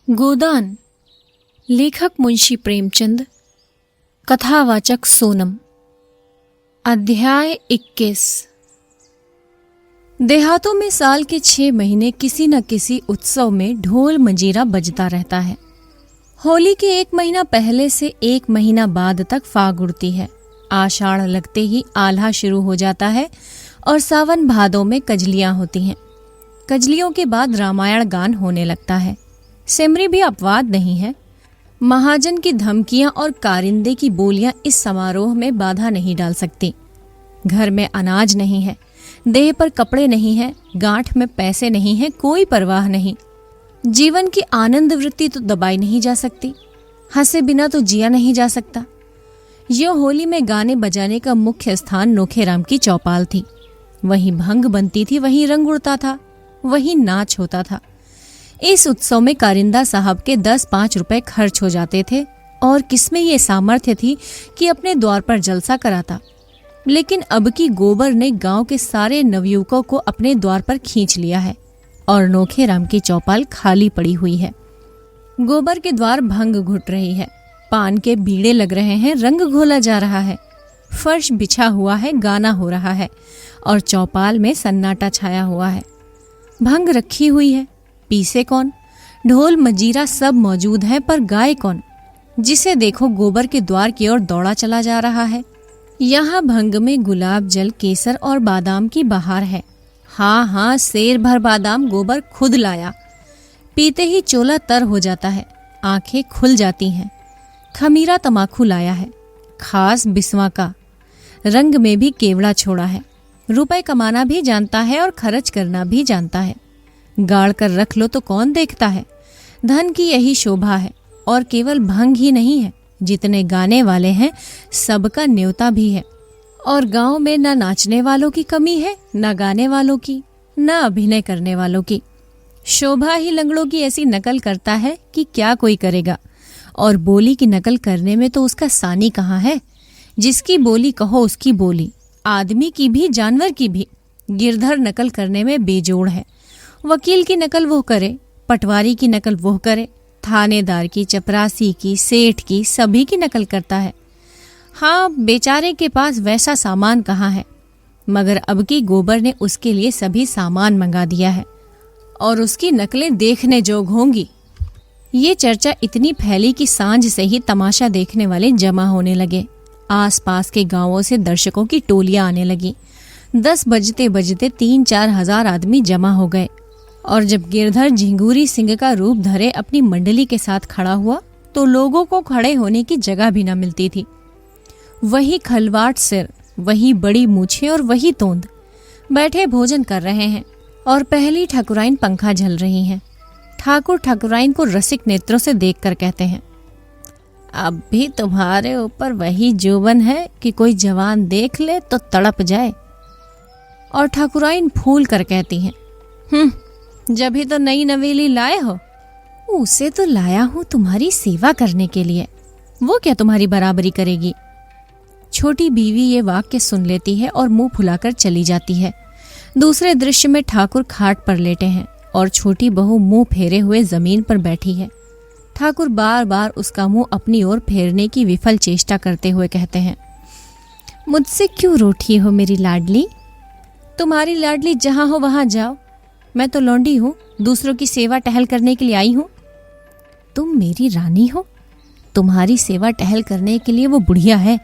गोदान। लेखक मुंशी प्रेमचंद। कथावाचक सोनम। अध्याय 21। देहातों में साल के 6 महीने किसी न किसी उत्सव में ढोल मंजीरा बजता रहता है। होली के 1 महीना पहले से 1 महीना बाद तक फाग उड़ती है। आषाढ़ लगते ही आल्हा शुरू हो जाता है और सावन भादों में कजलियां होती हैं। कजलियों के बाद रामायण गान होने लगता है। सिमरी भी अपवाद नहीं है। महाजन की धमकियां और कारिंदे की बोलियां इस समारोह में बाधा नहीं डाल सकती। घर में अनाज नहीं है, देह पर कपड़े नहीं है, गांठ में पैसे नहीं है, कोई परवाह नहीं। जीवन की आनंद वृत्ति तो दबाई नहीं जा सकती। हंसे बिना तो जिया नहीं जा सकता। यो होली में गाने बजाने का मुख्य स्थान नोखेराम की चौपाल थी। वहीं भंग बनती थी, वहीं रंग उड़ता था, वहीं नाच होता था। इस उत्सव में कारिंदा साहब के 10-5 रुपए खर्च हो जाते थे और किसमें ये सामर्थ्य थी कि अपने द्वार पर जलसा कराता। लेकिन अब की गोबर ने गांव के सारे नवयुवकों को अपने द्वार पर खींच लिया है और नोखेराम की चौपाल खाली पड़ी हुई है। गोबर के द्वार भंग घुट रही है, पान के बीड़े लग रहे हैं, रंग घोला जा रहा है, फर्श बिछा हुआ है, गाना हो रहा है और चौपाल में सन्नाटा छाया हुआ है। भंग रखी हुई है, पीसे कौन? ढोल मजीरा सब मौजूद है, पर गाए कौन? जिसे देखो गोबर के द्वार की ओर दौड़ा चला जा रहा है। यहाँ भंग में गुलाब जल, केसर और बादाम की बहार है। हाँ, शेर भर बादाम गोबर खुद लाया। पीते ही चोला तर हो जाता है, आंखें खुल जाती हैं। खमीरा तमाकू लाया है, खास बिस्वा का। रंग में भी केवड़ा छोड़ा है। रुपए कमाना भी जानता है और खर्च करना भी जानता है। गाड़ कर रख लो तो कौन देखता है। धन की यही शोभा है। और केवल भंग ही नहीं है, जितने गाने वाले हैं सबका न्योता भी है। और गांव में न नाचने वालों की कमी है, न गाने वालों की, न अभिनय करने वालों की। शोभा ही लंगड़ों की ऐसी नकल करता है कि क्या कोई करेगा। और बोली की नकल करने में तो उसका सानी कहाँ है। जिसकी बोली कहो उसकी बोली, आदमी की भी जानवर की भी। गिरधर नकल करने में बेजोड़ है। वकील की नकल वो करे, पटवारी की नकल वो करे, थानेदार की, चपरासी की, सेठ की, सभी की नकल करता है। हाँ, बेचारे के पास वैसा सामान कहाँ है। मगर अब की गोबर ने उसके लिए सभी सामान मंगा दिया है और उसकी नकलें देखने जोग होंगी। ये चर्चा इतनी फैली कि सांझ से ही तमाशा देखने वाले जमा होने लगे। आसपास के गांवों से दर्शकों की टोलियां आने लगी। 10 बजते बजते 3-4 हजार आदमी जमा हो गए। और जब गिरधर झिंगूरी सिंह का रूप धरे अपनी मंडली के साथ खड़ा हुआ तो लोगों को खड़े होने की जगह भी न मिलती थी। वही खलवाट सिर, वही बड़ी मूछें और वही तोंद बैठे भोजन कर रहे हैं और पहली ठाकुराइन पंखा झल रही हैं। ठाकुर ठाकुराइन को रसिक नेत्रों से देखकर कहते हैं, अब भी तुम्हारे ऊपर वही जोबन है कि कोई जवान देख ले तो तड़प जाए। और ठाकुराइन फूल कर कहती हैं, जब ही तो नई नवेली लाए हो। उसे तो लाया हूं तुम्हारी सेवा करने के लिए, वो क्या तुम्हारी बराबरी करेगी। छोटी बीवी ये वाक्य सुन लेती है और मुंह फुलाकर चली जाती है। दूसरे दृश्य में ठाकुर खाट पर लेटे हैं और छोटी बहू मुंह फेरे हुए जमीन पर बैठी है। ठाकुर बार बार उसका मुंह अपनी ओर फेरने की विफल चेष्टा करते हुए कहते हैं, मुझसे क्यों रूठी हो मेरी लाडली। तुम्हारी लाडली जहां हो वहां जाओ, मैं तो लौंडी हूं, दूसरों की सेवा टहल करने के लिए आई हूं। तुम मेरी रानी हो, तुम्हारी सेवा टहल करने के लिए वो बुढ़िया है।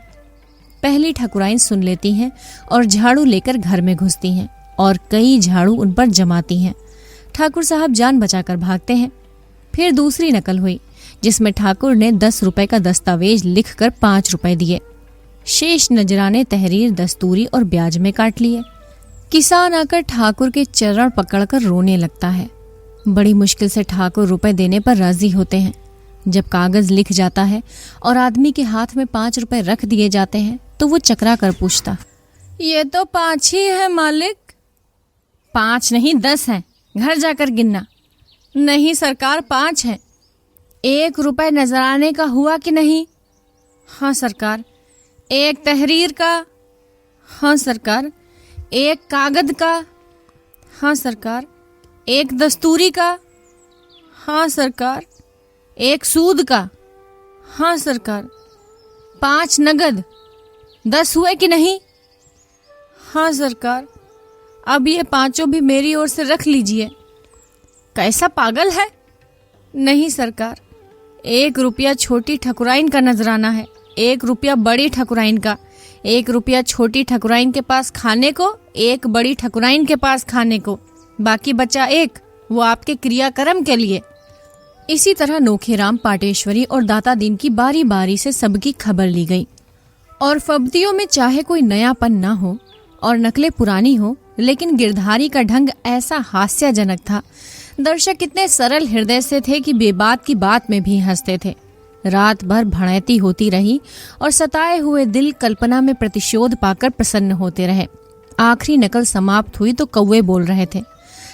पहली ठाकुराइन सुन लेती हैं और झाड़ू लेकर घर में घुसती हैं और कई झाड़ू उन पर जमाती हैं। ठाकुर साहब जान बचाकर भागते हैं। फिर दूसरी नकल हुई जिसमें ठाकुर ने 10 रुपए का दस्तावेज लिखकर 5 रुपए दिए। शेष नजराने तहरीर, दस्तूरी और ब्याज में काट लिए। किसान आकर ठाकुर के चरण पकड़कर रोने लगता है। बड़ी मुश्किल से ठाकुर रुपए देने पर राजी होते हैं। जब कागज लिख जाता है और आदमी के हाथ में 5 रुपए रख दिए जाते हैं तो वो चकरा कर पूछता, ये तो 5 ही है मालिक। 5 नहीं 10 हैं, घर जाकर गिनना। नहीं सरकार, 5 है। 1 रुपए नजराने का हुआ कि नहीं? हाँ सरकार। 1 तहरीर का? हाँ सरकार। 1 कागज का? हाँ सरकार। 1 दस्तूरी का? हाँ सरकार। 1 सूद का। हाँ सरकार। 5 नगद। 10 हुए कि नहीं? हाँ सरकार। अब ये 5 भी मेरी ओर से रख लीजिए। कैसा पागल है? नहीं सरकार, 1 रुपया छोटी ठकुराइन का नजराना है, 1 रुपया बड़ी ठकुराइन का। 1 रुपया छोटी ठकुराइन के पास खाने को, 1 बड़ी ठकुराइन के पास खाने को, बाकी बचा 1, वो आपके क्रियाकर्म के लिए। इसी तरह नोखेराम, पाटेश्वरी और दाता दीन की बारी बारी से सबकी खबर ली गई। और फब्तियों में चाहे कोई नयापन ना हो और नकलें पुरानी हो, लेकिन गिरधारी का ढंग ऐसा हास्यजनक था। दर्शक इतने सरल हृदय से थे कि बेबात की बात में भी हंसते थे। रात भर भड़ैती होती रही और सताए हुए दिल कल्पना में प्रतिशोध पाकर प्रसन्न होते रहे। आखिरी नकल समाप्त हुई तो कौवे बोल रहे थे।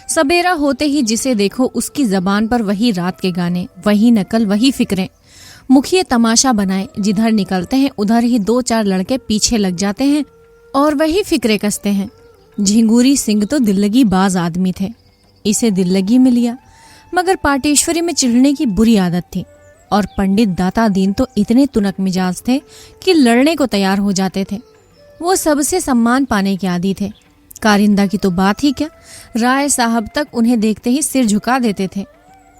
सबेरा होते ही जिसे देखो उसकी जबान पर वही रात के गाने, वही नकल, वही फिक्रें। मुखिए तमाशा बनाए, जिधर निकलते हैं उधर ही 2-4 लड़के पीछे लग जाते हैं और वही फिक्रे कसते हैं। झिंगुरी सिंह तो दिल्लगी बाज आदमी थे, इसे दिल्लगी में लिया, मगर पाटेश्वरी में चिढ़ने की बुरी आदत थी। और पंडित दाता दीन तो इतने तुनक मिजाज थे कि लड़ने को तैयार हो जाते थे। वो सबसे सम्मान पाने के आदी थे। कारिंदा की तो बात ही क्या, राय साहब तक उन्हें देखते ही सिर झुका देते थे।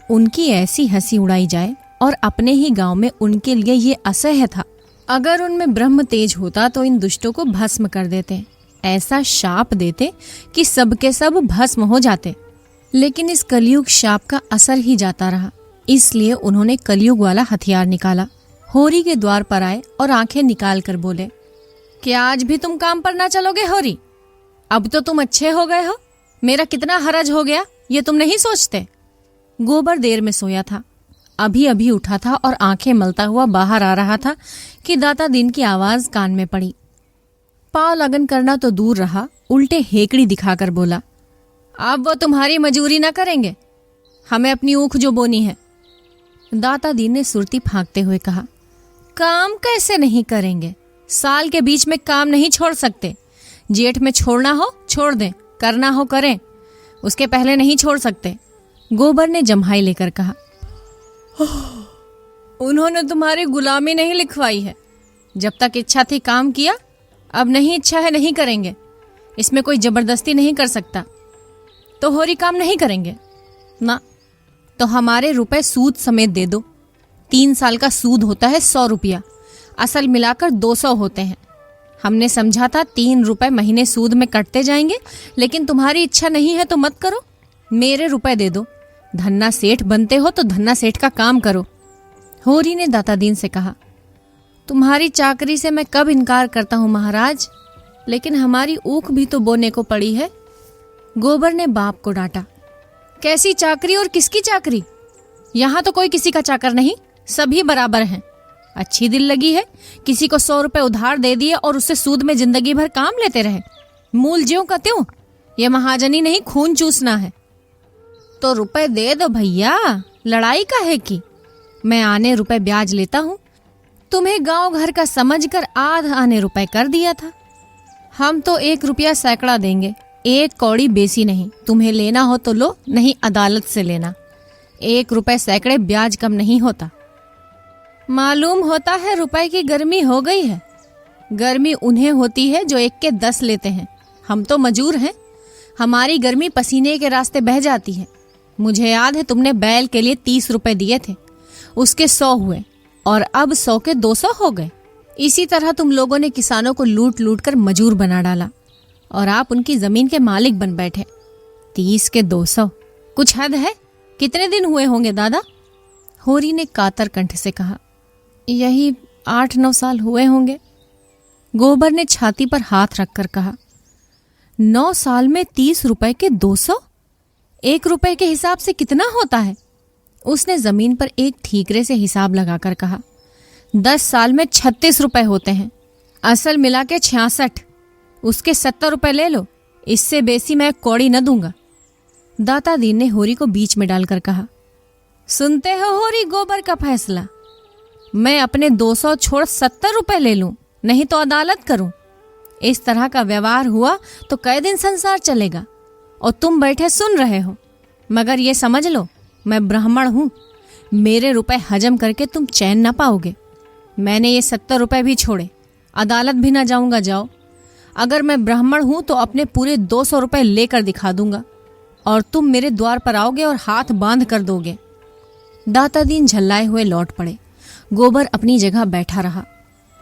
उनकी ऐसी हंसी उड़ाई जाए और अपने ही गांव में उनके लिए ये असह्य था। अगर उनमें ब्रह्म तेज होता तो इन दुष्टों को भस्म कर देते, ऐसा शाप देते कि सबके सब भस्म हो जाते। लेकिन इस कलयुग शाप का असर ही जाता रहा, इसलिए उन्होंने कलयुग वाला हथियार निकाला। होरी के द्वार पर आए और आंखें निकाल कर बोले, क्या आज भी तुम काम पर ना चलोगे होरी? अब तो तुम अच्छे हो गए हो, मेरा कितना हरज हो गया ये तुम नहीं सोचते। गोबर देर में सोया था, अभी अभी उठा था और आंखें मलता हुआ बाहर आ रहा था कि दाता दीन की आवाज कान में पड़ी। पाव लगन करना तो दूर रहा, उल्टे हेकड़ी दिखाकर बोला, अब वो तुम्हारी मजूरी ना करेंगे, हमें अपनी ऊख जो बोनी है। दाता दीन ने सुरती फांकते हुए कहा, काम कैसे नहीं करेंगे? साल के बीच में काम नहीं छोड़ सकते। जेठ में छोड़ना हो छोड़ दें, करना हो करें, उसके पहले नहीं छोड़ सकते। गोबर ने जम्हाई लेकर कहा, उन्होंने तुम्हारी गुलामी नहीं लिखवाई है। जब तक इच्छा थी काम किया, अब नहीं इच्छा है नहीं करेंगे, इसमें कोई जबरदस्ती नहीं कर सकता। तो होरी काम नहीं करेंगे ना, तो हमारे रुपए सूद समेत दे दो। 3 साल का सूद होता है 100 रुपया, असल मिलाकर 200 होते हैं। हमने समझा था 3 रुपए महीने सूद में कटते जाएंगे, लेकिन तुम्हारी इच्छा नहीं है तो मत करो, मेरे रुपए दे दो। धन्ना सेठ बनते हो तो धन्ना सेठ का काम करो। होरी ने दाता दीन से कहा, तुम्हारी चाकरी से मैं कब इनकार करता हूँ महाराज, लेकिन हमारी ऊख भी तो बोने को पड़ी है। गोबर ने बाप को डांटा, कैसी चाकरी और किसकी चाकरी? यहाँ तो कोई किसी का चाकर नहीं, सभी बराबर हैं। अच्छी दिल लगी है, किसी को 100 रुपए उधार दे दिए और उससे सूद में जिंदगी भर काम लेते रहे। मूल ज्यों का त्यों, ये महाजनी नहीं खून चूसना है। तो रुपए दे दो भैया, लड़ाई का है कि मैं आने रुपए ब्याज लेता हूँ। तुम्हें गांव घर का समझकर आध आने रुपए कर दिया था। हम तो 1 रुपया सैकड़ा देंगे, 1 कौड़ी बेसी नहीं। तुम्हें लेना हो तो लो, नहीं अदालत से लेना। 1 रुपए सैकड़े ब्याज कम नहीं होता। मालूम होता है रुपए की गर्मी हो गई है। गर्मी उन्हें होती है जो 1 के 10 लेते हैं। हम तो मजूर हैं, हमारी गर्मी पसीने के रास्ते बह जाती है। मुझे याद है तुमने बैल के लिए 30 रुपए दिए थे, उसके 100 हुए और अब 100 के 200 हो गए। इसी तरह तुम लोगों ने किसानों को लूट लूट कर मजूर बना डाला और आप उनकी जमीन के मालिक बन बैठे। 30 के 200, कुछ हद है? कितने दिन हुए होंगे दादा? होरी ने कातर कंठ से कहा, यही 8-9 साल हुए होंगे। गोबर ने छाती पर हाथ रखकर कहा, 9 साल में 30 रुपए के 200? 1 रुपए के हिसाब से कितना होता है? उसने जमीन पर एक ठीकरे से हिसाब लगाकर कहा, 10 साल में 36 रुपए होते हैं, असल मिला के 66। उसके 70 रुपए ले लो, इससे बेसी मैं कौड़ी न दूंगा। दाता दीन ने होरी को बीच में डालकर कहा, सुनते हो होरी गोबर का फैसला? मैं अपने 200 छोड़ 70 रुपए ले लूं, नहीं तो अदालत करूं। इस तरह का व्यवहार हुआ तो कई दिन संसार चलेगा और तुम बैठे सुन रहे हो। मगर ये समझ लो, मैं ब्राह्मण हूं, मेरे रुपए हजम करके तुम चैन ना पाओगे। मैंने ये 70 रुपए भी छोड़े, अदालत भी ना जाऊंगा। जाओ, अगर मैं ब्राह्मण हूं तो अपने पूरे 200 रुपए लेकर दिखा दूंगा और तुम मेरे द्वार पर आओगे और हाथ बांध कर दोगे। दाता दीन झल्लाए हुए लौट पड़े। गोबर अपनी जगह बैठा रहा,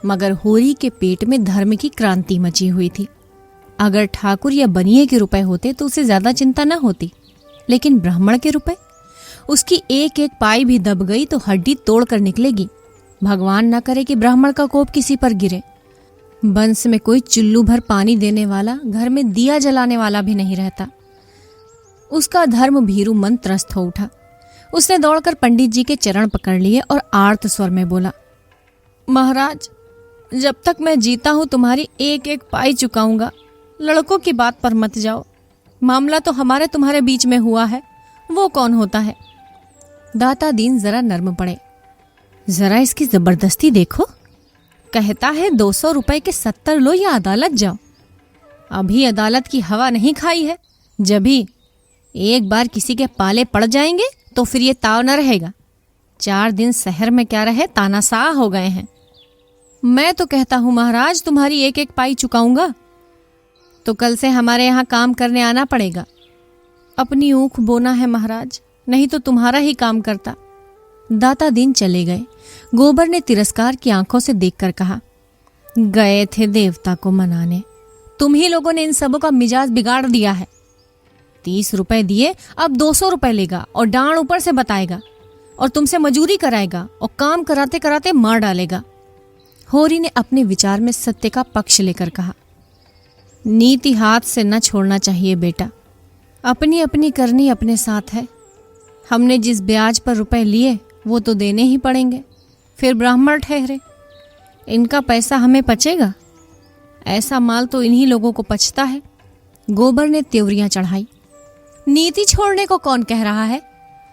मगर होरी के पेट में धर्म की क्रांति मची हुई थी। अगर ठाकुर या बनिए के रुपए होते तो उसे ज्यादा चिंता न होती, लेकिन ब्राह्मण के रुपए, उसकी एक एक पाई भी दब गई तो हड्डी तोड़कर निकलेगी। भगवान न करे कि ब्राह्मण का कोप किसी पर गिरे। बंस में कोई चुल्लू भर पानी देने वाला, घर में दिया जलाने वाला भी नहीं रहता। उसका धर्म भीरू मन त्रस्त हो उठा। उसने दौड़कर पंडित जी के चरण पकड़ लिए और आर्त स्वर में बोला, महाराज, जब तक मैं जीता हूं तुम्हारी एक एक पाई चुकाऊंगा। लड़कों की बात पर मत जाओ। मामला तो हमारे तुम्हारे बीच में हुआ है, वो कौन होता है। दाता दीन जरा नर्म पड़े। जरा इसकी जबरदस्ती देखो। कहता है 200 रुपए के 70 लो या अदालत जाओ। अभी अदालत की हवा नहीं खाई है। जब भी एक बार किसी के पाले पड़ जाएंगे तो फिर ये ताव न रहेगा। 4 दिन शहर में क्या रहे, तानाशाह हो गए हैं। मैं तो कहता हूं महाराज, तुम्हारी एक एक पाई चुकाऊंगा तो कल से हमारे यहाँ काम करने आना पड़ेगा। अपनी ऊख बोना है महाराज, नहीं तो तुम्हारा ही काम करता। दाता दीन चले गए। गोबर ने तिरस्कार की आंखों से देखकर कहा, गए थे देवता को मनाने। तुम ही लोगों ने इन सबों का मिजाज बिगाड़ दिया है। 30 रुपए दिए, अब 200 रुपए लेगा और डांड ऊपर से बताएगा और तुमसे मजूरी कराएगा और काम कराते कराते मार डालेगा। होरी ने अपने विचार में सत्य का पक्ष लेकर कहा, नीति हाथ से न छोड़ना चाहिए बेटा। अपनी अपनी करनी अपने साथ है। हमने जिस ब्याज पर रुपए लिए वो तो देने ही पड़ेंगे, फिर ब्राह्मण ठहरे। इनका पैसा हमें पचेगा? ऐसा माल तो इन्हीं लोगों को पचता है। गोबर ने त्योरियां चढ़ाई। नीति छोड़ने को कौन कह रहा है,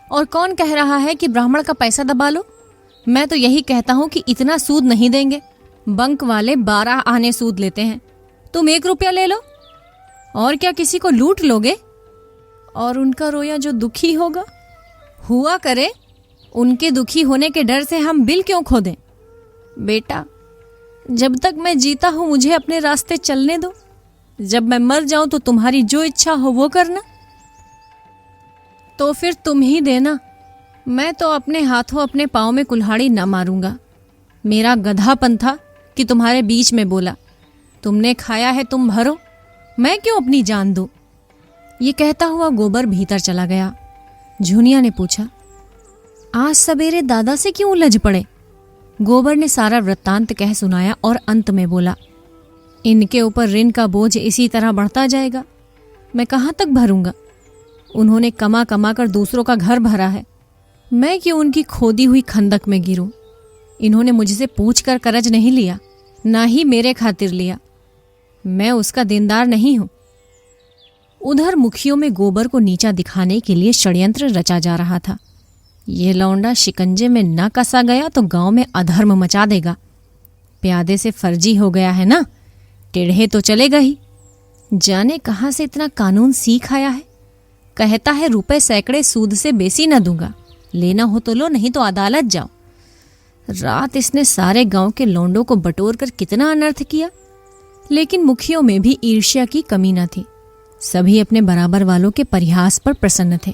और कौन कह रहा है कि ब्राह्मण का पैसा दबा लो। मैं तो यही कहता हूं कि इतना सूद नहीं देंगे। बंक वाले 12 आने सूद लेते हैं, तुम 1 रुपया ले लो। और क्या किसी को लूट लोगे? और उनका रोया जो दुखी होगा, हुआ करे। उनके दुखी होने के डर से हम बिल क्यों खो दें? बेटा, जब तक मैं जीता हूं मुझे अपने रास्ते चलने दो। जब मैं मर जाऊं तो तुम्हारी जो इच्छा हो वो करना। तो फिर तुम ही देना। मैं तो अपने हाथों अपने पाँव में कुल्हाड़ी न मारूंगा। मेरा गधापन था कि तुम्हारे बीच में बोला। तुमने खाया है तुम भरो, मैं क्यों अपनी जान दूं? ये कहता हुआ गोबर भीतर चला गया। झुनिया ने पूछा, आज सवेरे दादा से क्यों उलझ पड़े? गोबर ने सारा वृत्तांत कह सुनाया और अंत में बोला, इनके ऊपर ऋण का बोझ इसी तरह बढ़ता जाएगा। मैं कहाँ तक भरूंगा? उन्होंने कमा कमा कर दूसरों का घर भरा है। मैं क्यों उनकी खोदी हुई खंदक में गिरूं? इन्होंने मुझसे पूछ कर कर्ज नहीं लिया, ना ही मेरे खातिर लिया। मैं उसका देनदार नहीं हूं। उधर मुखियों में गोबर को नीचा दिखाने के लिए षड्यंत्र रचा जा रहा था। ये लौंडा शिकंजे में न कसा गया तो गांव में अधर्म मचा देगा। प्यादे से फर्जी हो गया है ना, टेढ़े तो चलेगा ही। जाने कहां से इतना कानून सीख आया है। कहता है रुपए सैकड़े सूद से बेसी न दूंगा, लेना हो तो लो, नहीं तो अदालत जाओ। रात इसने सारे गांव के लौंडों को बटोर कर कितना अनर्थ किया। लेकिन मुखियों में भी ईर्ष्या की कमी न थी। सभी अपने बराबर वालों के परिहास पर प्रसन्न थे।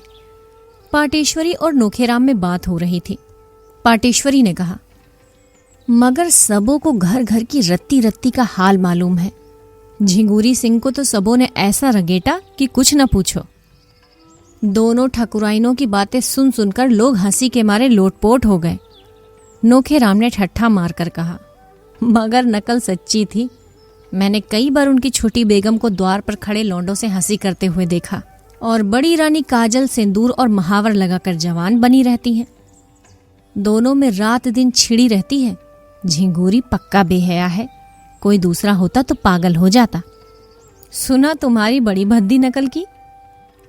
पाटेश्वरी और नोखेराम में बात हो रही थी। पाटेश्वरी ने कहा, मगर सबों को घर घर की रत्ती रत्ती का हाल मालूम है। झिंगूरी सिंह को तो सबों ने ऐसा रगेटा कि कुछ न पूछो। दोनों ठकुराइनों की बातें सुन सुनकर लोग हंसी के मारे लोटपोट हो गए। नोखेराम ने ठट्ठा मारकर कहा, मगर नकल सच्ची थी। मैंने कई बार उनकी छोटी बेगम को द्वार पर खड़े लौंडों से हंसी करते हुए देखा, और बड़ी रानी काजल, सिंदूर और महावर लगाकर जवान बनी रहती हैं। दोनों में रात दिन छिड़ी रहती है। झिंगूरी पक्का बेहया है, कोई दूसरा होता तो पागल हो जाता। सुना तुम्हारी बड़ी भद्दी नकल की,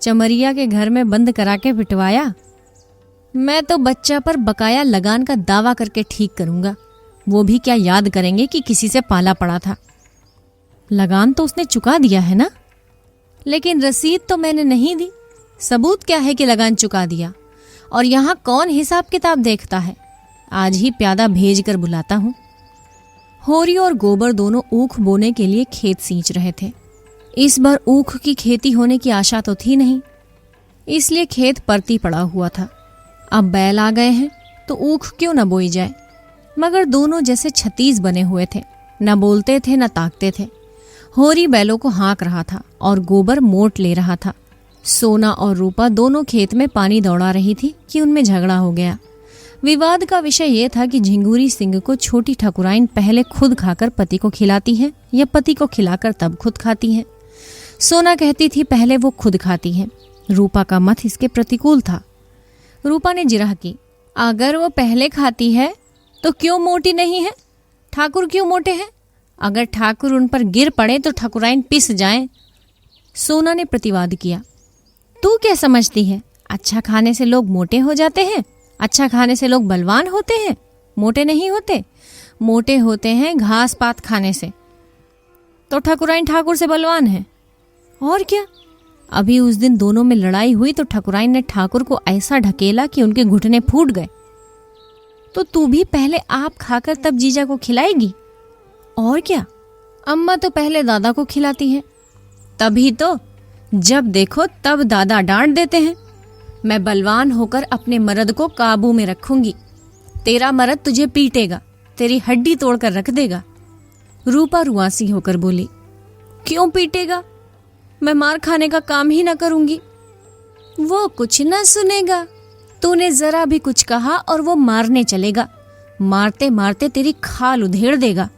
चमरिया के घर में बंद करा के पिटवाया। मैं तो बच्चा पर बकाया लगान का दावा करके ठीक करूंगा। वो भी क्या याद करेंगे कि किसी से पाला पड़ा था। लगान तो उसने चुका दिया है ना, लेकिन रसीद तो मैंने नहीं दी। सबूत क्या है कि लगान चुका दिया? और यहाँ कौन हिसाब किताब देखता है। आज ही प्यादा भेज कर बुलाता हूँ। होरी और गोबर दोनों ऊख बोने के लिए खेत सींच रहे थे। इस बार ऊख की खेती होने की आशा तो थी नहीं, इसलिए खेत परती पड़ा हुआ था। अब बैल आ गए हैं तो ऊख क्यों न बोई जाए। मगर दोनों जैसे छत्तीस बने हुए थे, न बोलते थे न ताकते थे। होरी बैलों को हाँक रहा था और गोबर मोट ले रहा था। सोना और रूपा दोनों खेत में पानी दौड़ा रही थी कि उनमें झगड़ा हो गया। विवाद का विषय यह था कि झिंगूरी सिंह को छोटी ठकुराइन पहले खुद खाकर पति को खिलाती है या पति को खिलाकर तब खुद खाती है। सोना कहती थी पहले वो खुद खाती है। रूपा का मत इसके प्रतिकूल था। रूपा ने जिरह की, अगर वो पहले खाती है तो क्यों मोटी नहीं है? ठाकुर क्यों मोटे हैं? अगर ठाकुर उन पर गिर पड़े तो ठकुराइन पिस जाएं। सोना ने प्रतिवाद किया, तू क्या समझती है? अच्छा खाने से लोग मोटे हो जाते हैं? अच्छा खाने से लोग बलवान होते हैं? मोटे नहीं होते। मोटे होते हैं घास पात खाने से। तो ठकुराइन ठाकुर से बलवान है और क्या। अभी उस दिन दोनों में लड़ाई हुई तो ठकुराइन ने ठाकुर को ऐसा ढकेला कि उनके घुटने फूट गए। तो तू भी पहले आप खाकर तब जीजा को खिलाएगी और क्या। अम्मा तो पहले दादा को खिलाती हैं। तभी तो जब देखो तब दादा डांट देते हैं। मैं बलवान होकर अपने मर्द को काबू में रखूंगी। तेरा मर्द तुझे पीटेगा, तेरी हड्डी तोड़कर रख देगा। रूपा रुआसी होकर बोली, क्यों पीटेगा? मैं मार खाने का काम ही ना करूंगी। वो कुछ ना सुनेगा। तूने जरा भी कुछ कहा और वो मारने चलेगा। मारते मारते तेरी खाल उधेड़ देगा।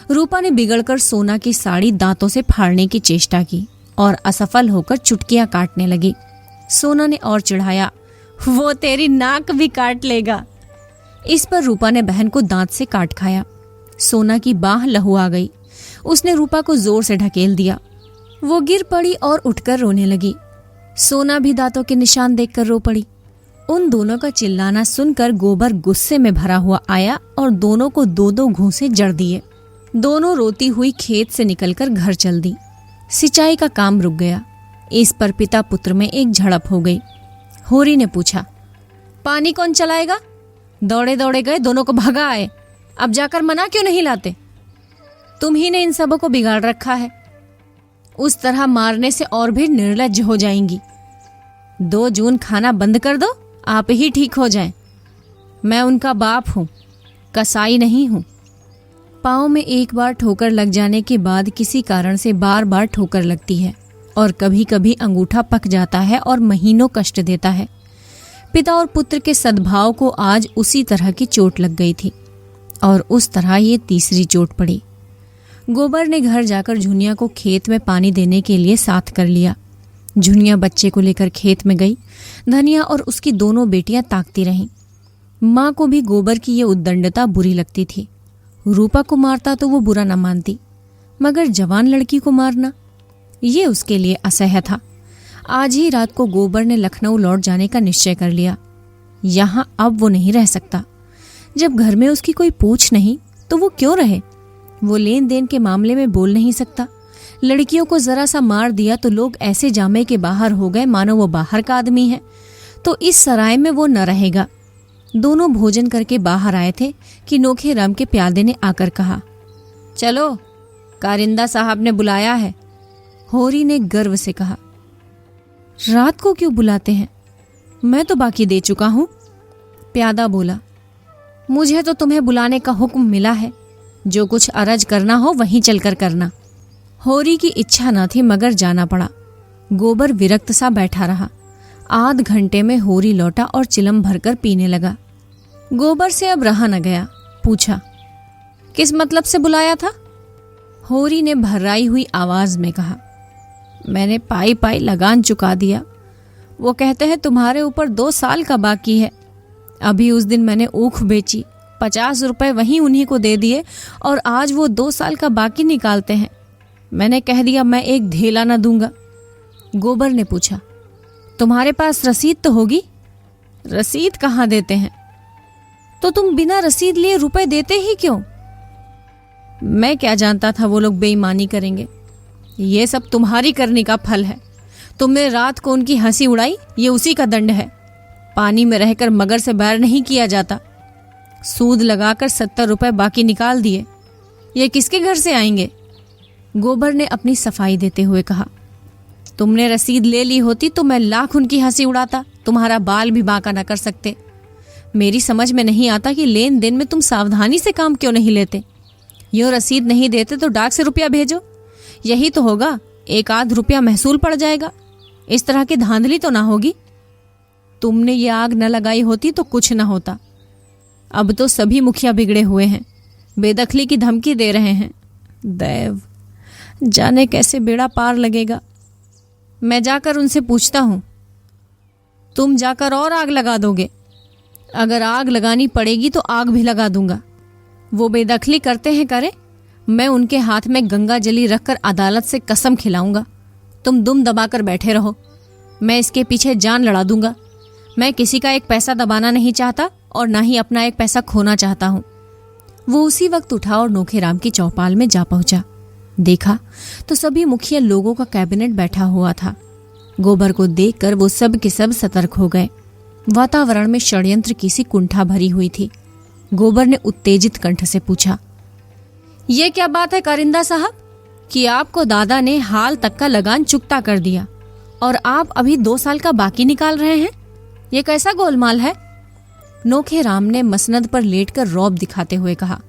रूपा ने बिगड़कर सोना की साड़ी दांतों से फाड़ने की चेष्टा की और असफल होकर चुटकियां काटने लगी। सोना ने और चिढ़ाया, वो तेरी नाक भी काट लेगा। इस पर रूपा ने बहन को दांत से काट खाया। सोना की बाह लहुआ गई। उसने रूपा को जोर से ढकेल दिया। वो गिर पड़ी और उठकर रोने लगी। सोना भी दांतों के निशान देखकर रो पड़ी। उन दोनों का चिल्लाना सुनकर गोबर गुस्से में भरा हुआ आया और दोनों को दो दो घूंसे जड़ दिए। दोनों रोती हुई खेत से निकलकर घर चल दी। सिंचाई का काम रुक गया। इस पर पिता पुत्र में एक झड़प हो गई। होरी ने पूछा, पानी कौन चलाएगा? दौड़े दौड़े गए, दोनों को भगा आए। अब जाकर मना क्यों नहीं लाते? तुम ही ने इन सबों को बिगाड़ रखा है। उस तरह मारने से और भी निर्लज्ज हो जाएंगी। 2 जून खाना बंद कर दो, आप ही ठीक हो जाएं। मैं उनका बाप हूं, कसाई नहीं हूं। पाँव में एक बार ठोकर लग जाने के बाद किसी कारण से बार बार ठोकर लगती है और कभी कभी अंगूठा पक जाता है और महीनों कष्ट देता है। पिता और पुत्र के सद्भाव को आज उसी तरह की चोट लग गई थी और उस तरह ये तीसरी चोट पड़ी। गोबर ने घर जाकर झुनिया को खेत में पानी देने के लिए साथ कर लिया। झुनिया बच्चे को लेकर खेत में गई। धनिया और उसकी दोनों बेटियां ताकती रहीं। माँ को भी गोबर की ये उद्दंडता बुरी लगती थी। रूपा को मारता तो वो बुरा न मानती, मगर जवान लड़की को मारना ये उसके लिए असह्य था। आज ही रात को गोबर ने लखनऊ लौट जाने का निश्चय कर लिया। यहाँ अब वो नहीं रह सकता। जब घर में उसकी कोई पूछ नहीं तो वो क्यों रहे? वो लेन देन के मामले में बोल नहीं सकता। लड़कियों को जरा सा मार दिया तो लोग ऐसे जामे के बाहर हो गए मानो वो बाहर का आदमी है। तो इस सराय में वो न रहेगा। दोनों भोजन करके बाहर आए थे कि नोखे राम के प्यादे ने आकर कहा, चलो कारिंदा साहब ने बुलाया है। होरी ने गर्व से कहा, रात को क्यों बुलाते हैं? मैं तो बाकी दे चुका हूं। प्यादा बोला, मुझे तो तुम्हें बुलाने का हुक्म मिला है। जो कुछ अरज करना हो वहीं चलकर करना। होरी की इच्छा न थी मगर जाना पड़ा। गोबर विरक्त सा बैठा रहा। आध घंटे में होरी लौटा और चिलम भरकर पीने लगा। गोबर से अब रहा न गया। पूछा, किस मतलब से बुलाया था? होरी ने भर्राई हुई आवाज में कहा, मैंने पाई पाई लगान चुका दिया। वो कहते हैं तुम्हारे ऊपर 2 साल का बाकी है। अभी उस दिन मैंने ऊख बेची, 50 रुपए वहीं उन्हीं को दे दिए और आज वो 2 साल का बाकी निकालते हैं। मैंने कह दिया मैं एक धेला न दूंगा। गोबर ने पूछा, तुम्हारे पास रसीद तो होगी? रसीद कहाँ देते हैं? तो तुम बिना रसीद लिए रुपए देते ही क्यों? मैं क्या जानता था वो लोग बेईमानी करेंगे। ये सब तुम्हारी करने का फल है। तुमने रात को उनकी हंसी उड़ाई, ये उसी का दंड है। पानी में रहकर मगर से बैर नहीं किया जाता। सूद लगाकर 70 रुपए बाकी निकाल दिए, ये किसके घर से आएंगे? गोबर ने अपनी सफाई देते हुए कहा। तुमने रसीद ले ली होती तो मैं लाख उनकी हंसी उड़ाता, तुम्हारा बाल भी बांका न कर सकते। मेरी समझ में नहीं आता कि लेन देन में तुम सावधानी से काम क्यों नहीं लेते। यूँ रसीद नहीं देते तो डाक से रुपया भेजो, यही तो होगा, 1 आध रुपया महसूल पड़ जाएगा। इस तरह की धांधली तो ना होगी। तुमने ये आग न लगाई होती तो कुछ न होता। अब तो सभी मुखिया बिगड़े हुए हैं, बेदखली की धमकी दे रहे हैं। दैव, जाने कैसे बेड़ा पार लगेगा। मैं जाकर उनसे पूछता हूँ। तुम जाकर और आग लगा दोगे? अगर आग लगानी पड़ेगी तो आग भी लगा दूंगा। वो बेदखली करते हैं करे, मैं उनके हाथ में गंगा जली रखकर अदालत से कसम खिलाऊंगा। तुम दुम दबाकर बैठे रहो, मैं इसके पीछे जान लड़ा दूंगा। मैं किसी का एक पैसा दबाना नहीं चाहता और ना ही अपना एक पैसा खोना चाहता हूँ। वो उसी वक्त उठा और नोखेराम की चौपाल में जा पहुंचा। देखा तो सभी मुखिया लोगों का कैबिनेट बैठा हुआ था। गोबर को देखकर वो सब के सब सतर्क हो गए। वातावरण में षड्यंत्र की सी कुंठा भरी हुई थी। गोबर ने उत्तेजित कंठ से पूछा, ये क्या बात है कारिंदा साहब कि आपको दादा ने हाल तक का लगान चुकता कर दिया और आप अभी 2 साल का बाकी निकाल रहे हैं? ये कैसा गोलमाल है? नोखेराम ने मसनद पर लेटकर रौब दिखाते हुए कहा,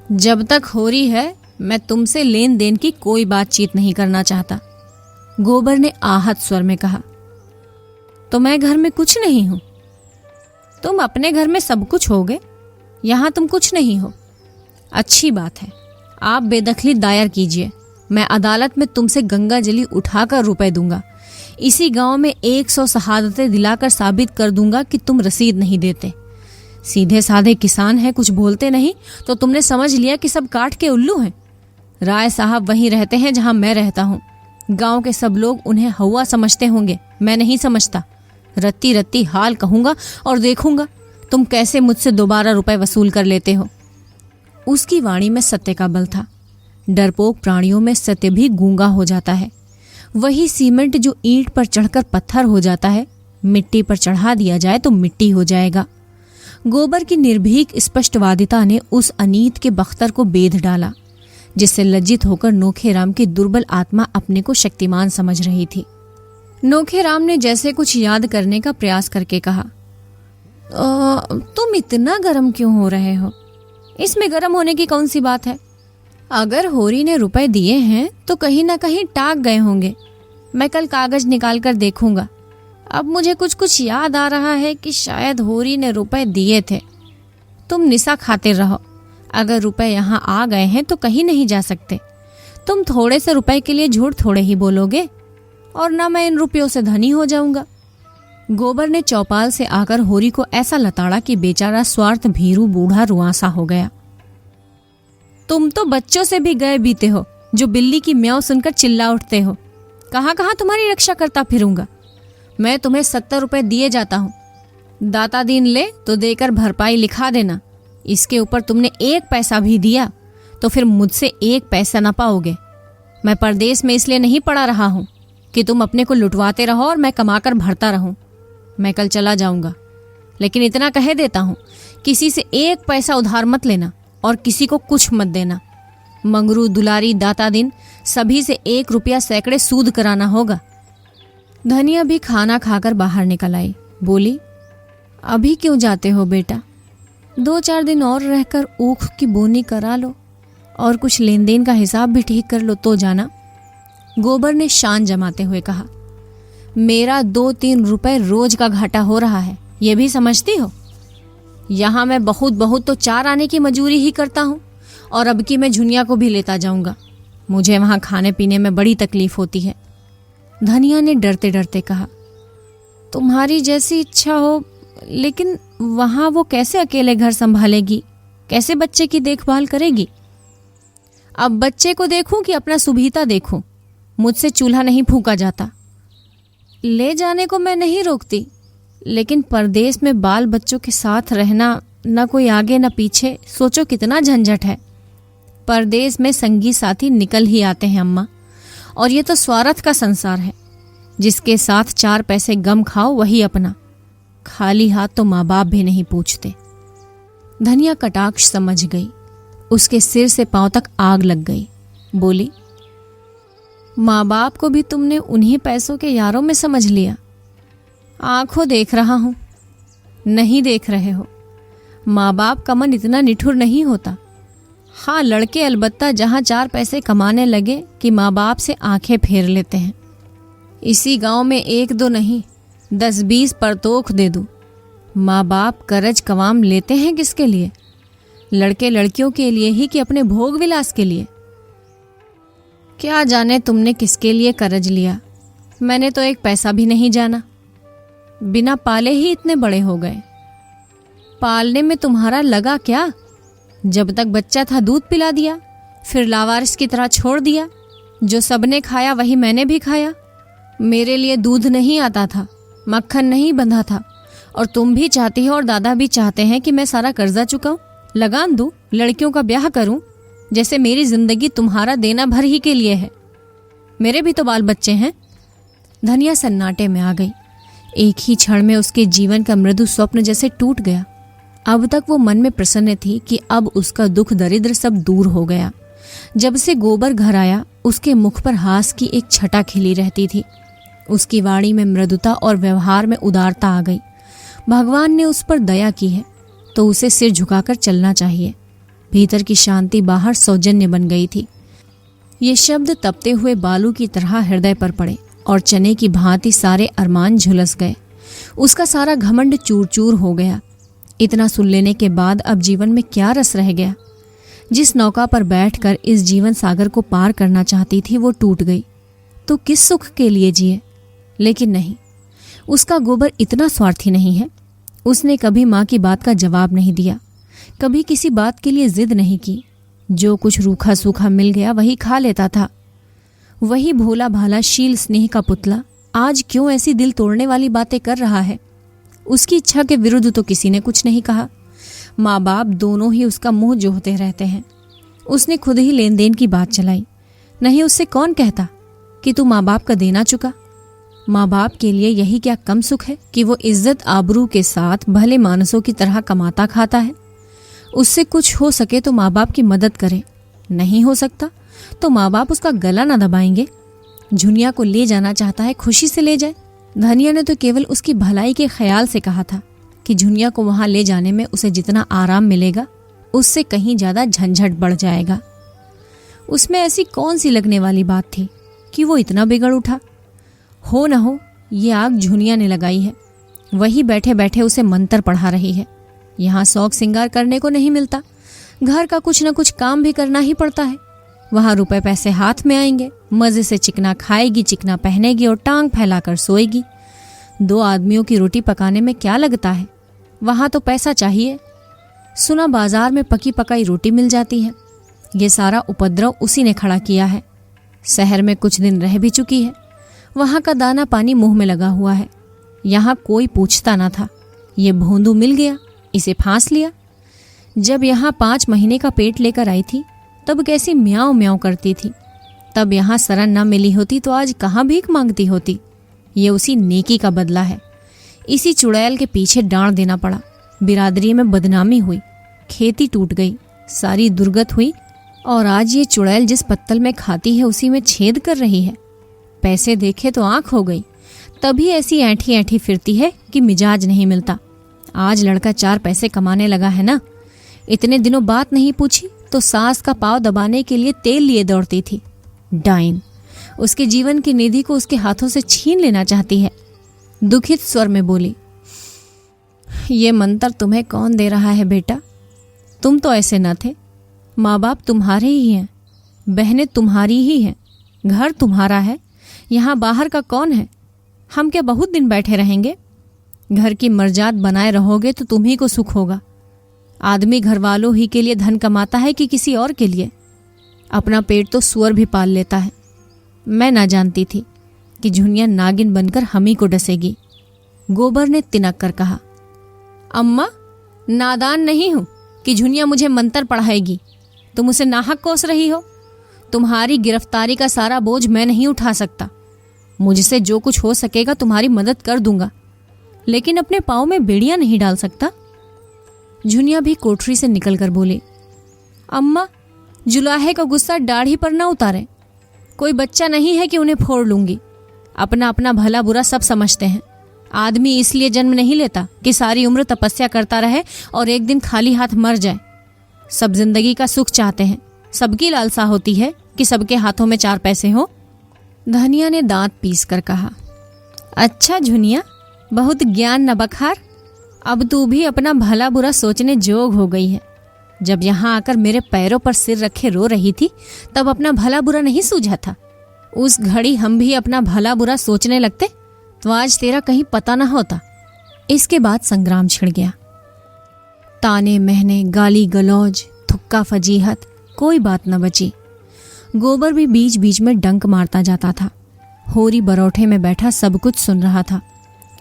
जब तक हो रही है मैं तुमसे लेन देन की कोई बातचीत नहीं करना चाहता। गोबर ने आहत स्वर में कहा, तो मैं घर में कुछ नहीं हूं? तुम अपने घर में सब कुछ होगे, यहां तुम कुछ नहीं हो। अच्छी बात है, आप बेदखली दायर कीजिए, मैं अदालत में तुमसे गंगा जली उठाकर रुपए दूंगा। इसी गांव में 100 शहादतें दिलाकर साबित कर दूंगा कि तुम रसीद नहीं देते। सीधे साधे किसान हैं, कुछ बोलते नहीं तो तुमने समझ लिया कि सब काट के उल्लू हैं। राय साहब वहीं रहते हैं जहां मैं रहता हूं। गांव के सब लोग उन्हें हवा समझते होंगे, मैं नहीं समझता। रत्ती रत्ती हाल कहूंगा और देखूंगा तुम कैसे मुझसे दोबारा रुपए वसूल कर लेते हो। उसकी वाणी में सत्य का बल था। डरपोक प्राणियों में सत्य भी गूंगा हो जाता है। वही सीमेंट जो ईंट पर चढ़कर पत्थर हो जाता है, मिट्टी पर चढ़ा दिया जाए तो मिट्टी हो जाएगा। गोबर की निर्भीक स्पष्टवादिता ने उस अनीत के बख्तर को बेध डाला, जिससे लज्जित होकर नोखेराम की दुर्बल आत्मा अपने को शक्तिमान समझ रही थी। नोखेराम ने जैसे कुछ याद करने का प्रयास करके कहा, तुम इतना गर्म क्यों हो रहे हो? इसमें गर्म होने की कौन सी बात है? अगर होरी ने रुपए दिए हैं तो कहीं ना कहीं टाक गए होंगे। मैं कल कागज निकाल कर देखूंगा। अब मुझे कुछ याद आ रहा है कि शायद होरी ने रुपए दिए थे। तुम निशा खाते रहो, अगर रुपए यहाँ आ गए हैं तो कहीं नहीं जा सकते। तुम थोड़े से रुपए के लिए झूठ थोड़े ही बोलोगे और ना मैं इन रुपयों से धनी हो जाऊंगा। गोबर ने चौपाल से आकर होरी को ऐसा लताड़ा कि बेचारा स्वार्थ भीरू बूढ़ा रुआंसा हो गया। तुम तो बच्चों से भी गए बीते हो, जो बिल्ली की म्याऊं सुनकर चिल्ला उठते हो। कहाँ कहाँ तुम्हारी रक्षा करता फिरूंगा। मैं तुम्हें 70 रुपए दिए जाता हूँ। दाता दीन ले तो देकर भरपाई लिखा देना। इसके ऊपर तुमने 1 पैसा भी दिया तो फिर मुझसे 1 पैसा ना पाओगे। मैं परदेश में इसलिए नहीं पड़ा रहा हूँ कि तुम अपने को लुटवाते रहो और मैं कमाकर भरता रहूं। मैं कल चला जाऊंगा, लेकिन इतना कह देता हूँ, किसी से 1 पैसा उधार मत लेना और किसी को कुछ मत देना। मंगरू, दुलारी, दाता दिन सभी से 1 रुपया सैकड़े सूद कराना होगा। धनिया भी खाना खाकर बाहर निकल आई। बोली, अभी क्यों जाते हो बेटा? 2-4 दिन और रहकर ऊख की बोनी करा लो और कुछ लेन देन का हिसाब भी ठीक कर लो तो जाना। गोबर ने शान जमाते हुए कहा, मेरा 2-3 रुपए रोज का घाटा हो रहा है, ये भी समझती हो? यहाँ मैं बहुत तो 4 आने की मजूरी ही करता हूँ और अब की मैं झुनिया को भी लेता जाऊंगा। मुझे वहाँ खाने पीने में बड़ी तकलीफ होती है। धनिया ने डरते डरते कहा, तुम्हारी जैसी इच्छा हो, लेकिन वहाँ वो कैसे अकेले घर संभालेगी? कैसे बच्चे की देखभाल करेगी? अब बच्चे को देखूं कि अपना सुभीता देखूं? मुझसे चूल्हा नहीं फूंका जाता। ले जाने को मैं नहीं रोकती, लेकिन परदेश में बाल बच्चों के साथ रहना, न कोई आगे न पीछे, सोचो कितना झंझट है। परदेश में संगी साथी निकल ही आते हैं अम्मा, और ये तो स्वार्थ का संसार है। जिसके साथ 4 पैसे गम खाओ वही अपना। खाली हाथ तो माँ बाप भी नहीं पूछते। धनिया कटाक्ष समझ गई। उसके सिर से पांव तक आग लग गई। बोली, माँ बाप को भी तुमने उन्हीं पैसों के यारों में समझ लिया। आंखों देख रहा हूं। नहीं देख रहे हो। माँ बाप का मन इतना निठुर नहीं होता। हाँ, लड़के अलबत्ता जहाँ 4 पैसे कमाने लगे कि माँ बाप से आंखें फेर लेते हैं। इसी गांव में 1-2 नहीं 10-20 परतोख दे दूं। माँ बाप करज कवाम लेते हैं किसके लिए? लड़के लड़कियों के लिए ही कि अपने भोग विलास के लिए? क्या जाने तुमने किसके लिए करज लिया। मैंने तो 1 पैसा भी नहीं जाना। बिना पाले ही इतने बड़े हो गए। पालने में तुम्हारा लगा क्या? जब तक बच्चा था दूध पिला दिया, फिर लावारिस की तरह छोड़ दिया। जो सबने खाया वही मैंने भी खाया। मेरे लिए दूध नहीं आता था, मक्खन नहीं बंधा था। और तुम भी चाहती हो और दादा भी चाहते हैं कि मैं सारा कर्जा चुकाऊं, लगान दूं, लड़कियों का ब्याह करूं, जैसे मेरी जिंदगी तुम्हारा देना भर ही के लिए है। मेरे भी तो बाल बच्चे हैं। धनिया सन्नाटे में आ गई। एक ही क्षण में उसके जीवन का मृदु स्वप्न जैसे टूट गया। अब तक वो मन में प्रसन्न थी कि अब उसका दुख दरिद्र सब दूर हो गया। जब से गोबर घर आया, उसके मुख पर हास की एक छटा खिली रहती थी। उसकी वाणी में मृदुता और व्यवहार में उदारता आ गई। भगवान ने उस पर दया की है तो उसे सिर झुकाकर चलना चाहिए। भीतर की शांति बाहर सौजन्य बन गई थी। ये शब्द तपते हुए बालू की तरह हृदय पर पड़े और चने की भांति सारे अरमान झुलस गए। उसका सारा घमंड चूर चूर हो गया। इतना सुन लेने के बाद अब जीवन में क्या रस रह गया? जिस नौका पर बैठकर इस जीवन सागर को पार करना चाहती थी वो टूट गई। तो किस सुख के लिए जिए? लेकिन नहीं, उसका गोबर इतना स्वार्थी नहीं है। उसने कभी माँ की बात का जवाब नहीं दिया, कभी किसी बात के लिए जिद नहीं की। जो कुछ रूखा सूखा मिल गया वही खा लेता था। वही भोला भाला शील स्नेह का पुतला आज क्यों ऐसी दिल तोड़ने वाली बातें कर रहा है? उसकी इच्छा के विरुद्ध तो किसी ने कुछ नहीं कहा। माँ बाप दोनों ही उसका मुंह जोहते रहते हैं। उसने खुद ही लेन देन की बात चलाई। नहीं, उससे कौन कहता कि तू माँ बाप का देना चुका? माँ बाप के लिए यही क्या कम सुख है कि वो इज्जत आबरू के साथ भले मानसों की तरह कमाता खाता है। उससे कुछ हो सके तो माँ बाप की मदद करे, नहीं हो सकता तो माँ बाप उसका गला ना दबाएंगे। झुनिया को ले जाना चाहता है, खुशी से ले जाए। धनिया ने तो केवल उसकी भलाई के ख्याल से कहा था कि झुनिया को वहां ले जाने में उसे जितना आराम मिलेगा उससे कहीं ज्यादा झंझट बढ़ जाएगा। उसमें ऐसी कौन सी लगने वाली बात थी कि वो इतना बिगड़ उठा? हो न हो ये आग झुनिया ने लगाई है। वही बैठे बैठे उसे मंत्र पढ़ा रही है। यहाँ शौक सिंगार करने को नहीं मिलता। घर का कुछ न कुछ काम भी करना ही पड़ता है। वहां रुपए पैसे हाथ में आएंगे, मजे से चिकना खाएगी, चिकना पहनेगी और टांग फैलाकर सोएगी। 2 आदमियों की रोटी पकाने में क्या लगता है? वहां तो पैसा चाहिए। सुना बाजार में पकी पकाई रोटी मिल जाती है। ये सारा उपद्रव उसी ने खड़ा किया है। शहर में कुछ दिन रह भी चुकी है। वहां का दाना पानी मुंह में लगा हुआ है। यहाँ कोई पूछता ना था। ये भोंदू मिल गया, इसे फांस लिया। जब यहाँ 5 महीने का पेट लेकर आई थी तब कैसी म्याऊं म्याऊं करती थी। तब यहाँ शरण न मिली होती तो आज कहाँ भीख मांगती होती। ये उसी नेकी का बदला है। इसी चुड़ैल के पीछे डांड देना पड़ा। बिरादरी में बदनामी हुई, खेती टूट गई, सारी दुर्गत हुई और आज ये चुड़ैल जिस पत्तल में खाती है उसी में छेद कर रही है। पैसे देखे तो आंख हो गई, तभी ऐसी ऐंठी ऐंठी फिरती है कि मिजाज नहीं मिलता। आज लड़का 4 पैसे कमाने लगा है ना। इतने दिनों बात नहीं पूछी तो सास का पाँव दबाने के लिए तेल लिए दौड़ती थी। डाइन उसके जीवन की निधि को उसके हाथों से छीन लेना चाहती है। दुखित स्वर में बोली, ये मंत्र तुम्हें कौन दे रहा है बेटा? तुम तो ऐसे न थे। माँ बाप तुम्हारे ही हैं, बहनें तुम्हारी ही हैं, घर तुम्हारा है। यहाँ बाहर का कौन है? हम क्या बहुत दिन बैठे रहेंगे? घर की मर्जाद बनाए रहोगे तो तुम्ही को सुख होगा। आदमी घर वालों ही के लिए धन कमाता है कि किसी और के लिए? अपना पेट तो सुअर भी पाल लेता है। मैं ना जानती थी कि झुनिया नागिन बनकर हम ही को डसेगी। गोबर ने तिनक कर कहा, अम्मा नादान नहीं हूं कि झुनिया मुझे मंत्र पढ़ाएगी। तुम उसे नाहक कोस रही हो। तुम्हारी गिरफ्तारी का सारा बोझ मैं नहीं उठा सकता। मुझसे जो कुछ हो सकेगा तुम्हारी मदद कर दूंगा, लेकिन अपने पाँव में बेड़ियां नहीं डाल सकता। झुनिया भी कोठरी से निकलकर बोले, अम्मा, जुलाहे का गुस्सा दाढ़ी पर ना उतारे। कोई बच्चा नहीं है कि उन्हें फोड़ लूंगी। अपना अपना भला बुरा सब समझते हैं। आदमी इसलिए जन्म नहीं लेता कि सारी उम्र तपस्या करता रहे और एक दिन खाली हाथ मर जाए। सब जिंदगी का सुख चाहते हैं। सबकी लालसा होती है कि सबके हाथों में 4 पैसे हो। धनिया ने दांत पीस कर कहा, अच्छा झुनिया, बहुत ज्ञान न बखार। अब तू भी अपना भला बुरा सोचने जोग हो गई है। जब यहाँ आकर मेरे पैरों पर सिर रखे रो रही थी तब अपना भला बुरा नहीं सूझा था। उस घड़ी हम भी अपना भला बुरा सोचने लगते तो आज तेरा कहीं पता ना होता। इसके बाद संग्राम छिड़ गया। ताने महने, गाली गलौज, थुक्का फजीहत, कोई बात न बची। गोबर भी बीच बीच में डंक मारता जाता था। होरी बरौठे में बैठा सब कुछ सुन रहा था।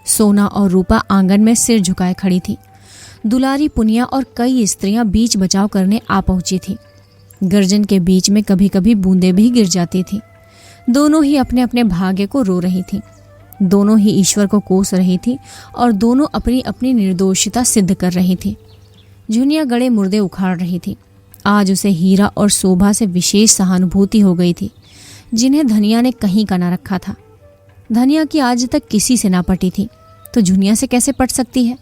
सोना और रूपा आंगन में सिर झुकाए खड़ी थी। दुलारी, पुनिया और कई स्त्रियां बीच बचाव करने आ पहुंची थी। गर्जन के बीच में कभी कभी बूंदें भी गिर जाती थी। दोनों ही अपने अपने भाग्य को रो रही थी। दोनों ही ईश्वर को कोस रही थी और दोनों अपनी अपनी निर्दोषिता सिद्ध कर रही थी। झुनिया गड़े मुर्दे उखाड़ रही थी। आज उसे हीरा और शोभा से विशेष सहानुभूति हो गई थी, जिन्हें धनिया ने कहीं का न रखा था। धनिया की आज तक किसी से ना पटी थी, तो झुनिया से कैसे पट सकती है।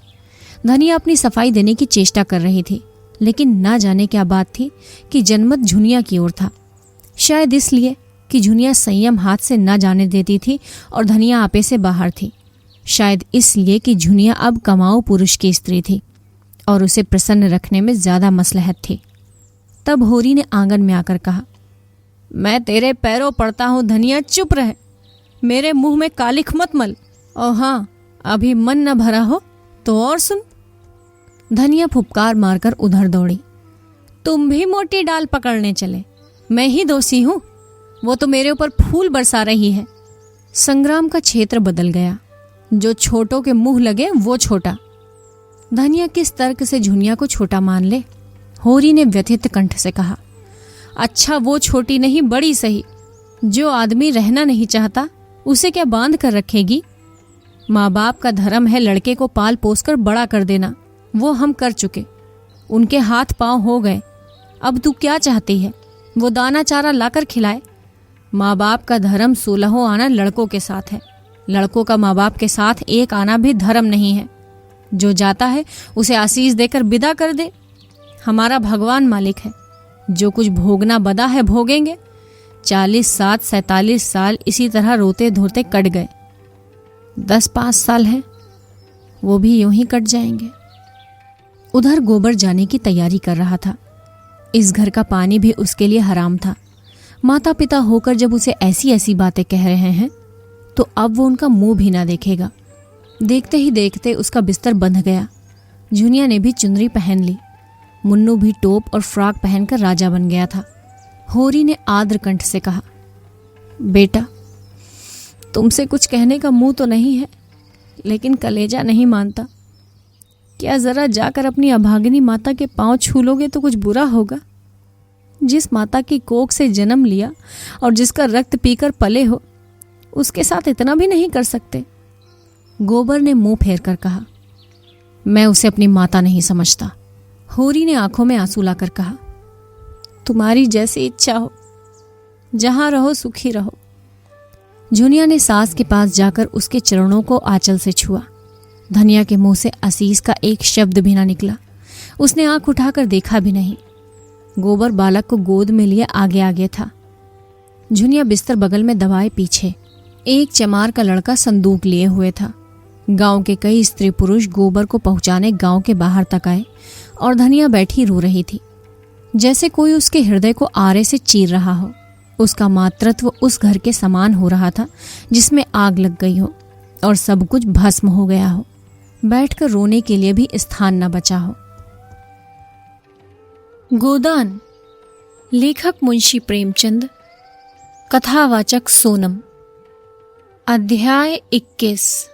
धनिया अपनी सफाई देने की चेष्टा कर रही थी, लेकिन ना जाने क्या बात थी कि जनमत झुनिया की ओर था। शायद इसलिए कि झुनिया संयम हाथ से न जाने देती थी और धनिया आपे से बाहर थी। शायद इसलिए कि झुनिया अब कमाऊ पुरुष की स्त्री थी और उसे प्रसन्न रखने में ज्यादा मसलहत थी। तब होरी ने आंगन में आकर कहा, मैं तेरे पैरों पड़ता हूं धनिया, चुप रह। मेरे मुंह में कालिख मत मल। और हाँ, अभी मन न भरा हो तो और सुन। धनिया फुपकार मारकर उधर दौड़ी। तुम भी मोटी डाल पकड़ने चले। मैं ही दोषी हूं, वो तो मेरे ऊपर फूल बरसा रही है। संग्राम का क्षेत्र बदल गया। जो छोटों के मुंह लगे वो छोटा। धनिया किस तर्क से झुनिया को छोटा मान ले। होरी ने व्यथित कंठ से कहा, अच्छा वो छोटी नहीं बड़ी सही। जो आदमी रहना नहीं चाहता उसे क्या बांध कर रखेगी। माँ बाप का धर्म है लड़के को पाल पोस कर बड़ा कर देना। वो हम कर चुके। उनके हाथ पांव हो गए। अब तू क्या चाहती है, वो दाना चारा लाकर खिलाए। माँ बाप का धर्म 16 आना लड़कों के साथ है। लड़कों का माँ बाप के साथ एक आना भी धर्म नहीं है। जो जाता है उसे आशीष देकर विदा कर दे। हमारा भगवान मालिक है। जो कुछ भोगना बदा है भोगेंगे। 40 7 47 साल इसी तरह रोते धोते कट गए। 10-5 साल हैं, वो भी यूं ही कट जाएंगे। उधर गोबर जाने की तैयारी कर रहा था। इस घर का पानी भी उसके लिए हराम था। माता पिता होकर जब उसे ऐसी ऐसी बातें कह रहे हैं तो अब वो उनका मुंह भी ना देखेगा। देखते ही देखते उसका बिस्तर बंध गया। झुनिया ने भी चुनरी पहन ली। मुन्नू भी टोप और फ्रॉक पहनकर राजा बन गया था। होरी ने आर्द्र कंठ से कहा, बेटा, तुमसे कुछ कहने का मुंह तो नहीं है, लेकिन कलेजा नहीं मानता। क्या जरा जाकर अपनी अभागिनी माता के पांव छू लोगे तो कुछ बुरा होगा। जिस माता की कोख से जन्म लिया और जिसका रक्त पीकर पले हो, उसके साथ इतना भी नहीं कर सकते। गोबर ने मुंह फेर कर कहा, मैं उसे अपनी माता नहीं समझता। होरी ने आंखों में आंसू लाकर कहा, तुम्हारी जैसी इच्छा हो, जहां रहो सुखी रहो। झुनिया ने सास के पास जाकर उसके चरणों को आंचल से छुआ। धनिया के मुंह से आशीष का एक शब्द भी ना निकला। उसने आंख उठाकर देखा भी नहीं। गोबर बालक को गोद में लिए आगे आगे था। झुनिया बिस्तर बगल में दबाए पीछे। एक चमार का लड़का संदूक लिए हुए था। गांव के कई स्त्री पुरुष गोबर को पहुंचाने गांव के बाहर तक आए और धनिया बैठी रो रही थी, जैसे कोई उसके हृदय को आरे से चीर रहा हो। उसका मातृत्व उस घर के समान हो रहा था जिसमें आग लग गई हो और सब कुछ भस्म हो गया हो। बैठकर रोने के लिए भी स्थान न बचा हो। गोदान, लेखक मुंशी प्रेमचंद, कथावाचक सोनम। अध्याय 21।